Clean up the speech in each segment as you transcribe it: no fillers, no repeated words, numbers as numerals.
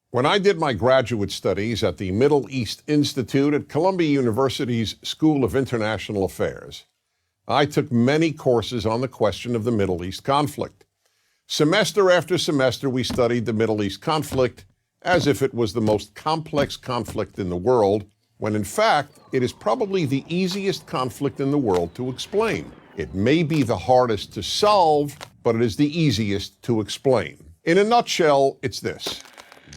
When I did my graduate studies at the Middle East Institute at Columbia University's School of International Affairs, I took many courses on the question of the Middle East conflict. Semester after semester, we studied the Middle East conflict as if it was the most complex conflict in the world, when in fact, it is probably the easiest conflict in the world to explain. It may be the hardest to solve, but it is the easiest to explain. In a nutshell, it's this.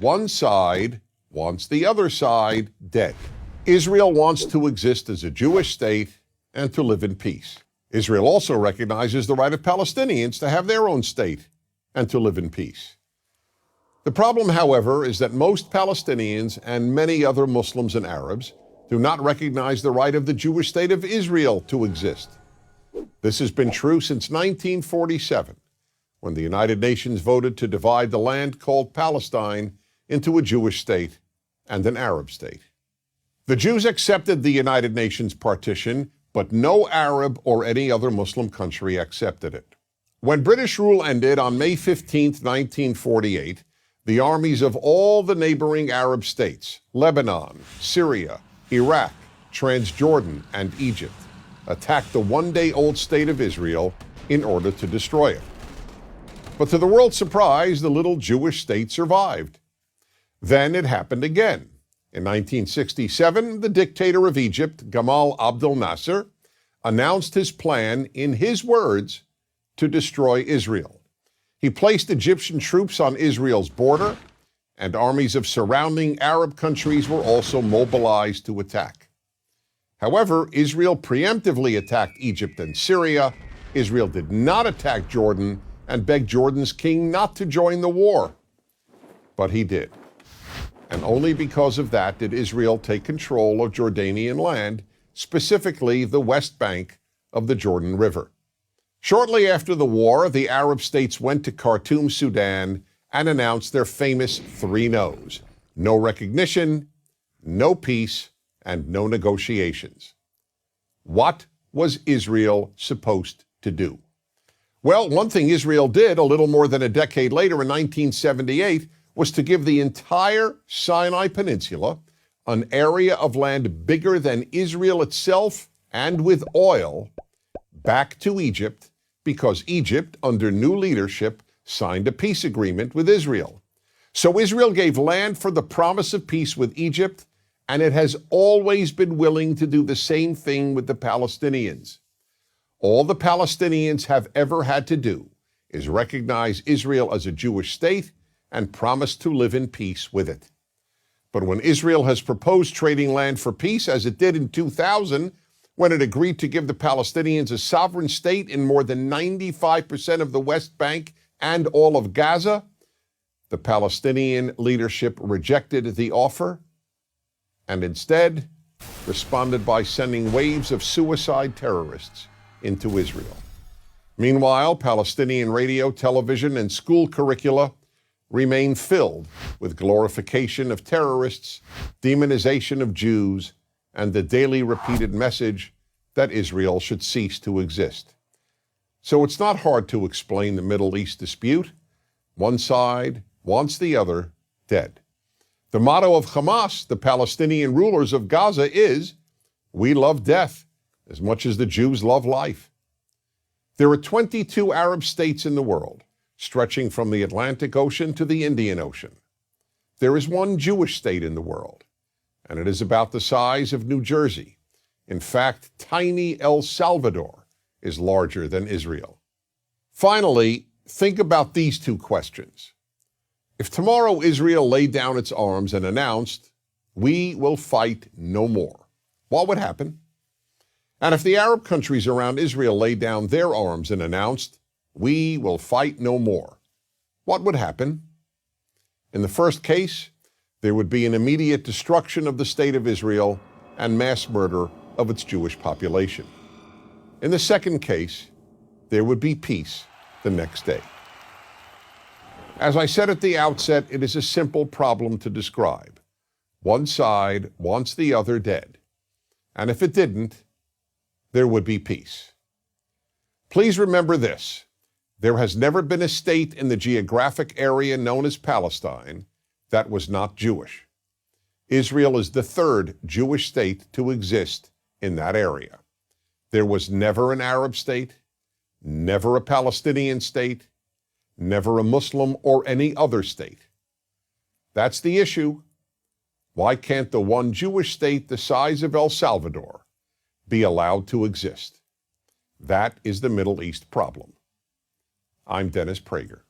One side wants the other side dead. Israel wants to exist as a Jewish state and to live in peace. Israel also recognizes the right of Palestinians to have their own state and to live in peace. The problem, however, is that most Palestinians and many other Muslims and Arabs do not recognize the right of the Jewish state of Israel to exist. This has been true since 1947, when the United Nations voted to divide the land called Palestine into a Jewish state and an Arab state. The Jews accepted the United Nations partition, but no Arab or any other Muslim country accepted it. When British rule ended on May 15, 1948, the armies of all the neighboring Arab states, Lebanon, Syria, Iraq, Transjordan, and Egypt, attacked the one-day-old state of Israel in order to destroy it. But to the world's surprise, the little Jewish state survived. Then it happened again. In 1967, the dictator of Egypt, Gamal Abdel Nasser, announced his plan, in his words, to destroy Israel. He placed Egyptian troops on Israel's border, and armies of surrounding Arab countries were also mobilized to attack. However, Israel preemptively attacked Egypt and Syria. Israel did not attack Jordan and begged Jordan's king not to join the war. But he did. And only because of that did Israel take control of Jordanian land, specifically the West Bank of the Jordan River. Shortly after the war, the Arab states went to Khartoum, Sudan, and announced their famous three no's: no recognition, no peace, and no negotiations. What was Israel supposed to do? Well, one thing Israel did a little more than a decade later in 1978 was to give the entire Sinai Peninsula, an area of land bigger than Israel itself and with oil, back to Egypt, because Egypt, under new leadership, signed a peace agreement with Israel. So Israel gave land for the promise of peace with Egypt, and it has always been willing to do the same thing with the Palestinians. All the Palestinians have ever had to do is recognize Israel as a Jewish state and promise to live in peace with it. But when Israel has proposed trading land for peace, as it did in 2000, when it agreed to give the Palestinians a sovereign state in more than 95% of the West Bank and all of Gaza, the Palestinian leadership rejected the offer and instead responded by sending waves of suicide terrorists into Israel. Meanwhile, Palestinian radio, television, and school curricula remain filled with glorification of terrorists, demonization of Jews, and the daily repeated message that Israel should cease to exist. So it's not hard to explain the Middle East dispute. One side wants the other dead. The motto of Hamas, the Palestinian rulers of Gaza, is, "We love death as much as the Jews love life." There are 22 Arab states in the world, stretching from the Atlantic Ocean to the Indian Ocean. There is one Jewish state in the world, and it is about the size of New Jersey. In fact, tiny El Salvador is larger than Israel. Finally, think about these two questions. If tomorrow Israel laid down its arms and announced, "We will fight no more," what would happen? And if the Arab countries around Israel laid down their arms and announced, "We will fight no more," what would happen? In the first case, there would be an immediate destruction of the state of Israel and mass murder of its Jewish population. In the second case, there would be peace the next day. As I said at the outset, it is a simple problem to describe. One side wants the other dead. And if it didn't, there would be peace. Please remember this. There has never been a state in the geographic area known as Palestine that was not Jewish. Israel is the third Jewish state to exist in that area. There was never an Arab state, never a Palestinian state, never a Muslim or any other state. That's the issue. Why can't the one Jewish state the size of El Salvador be allowed to exist? That is the Middle East problem. I'm Dennis Prager.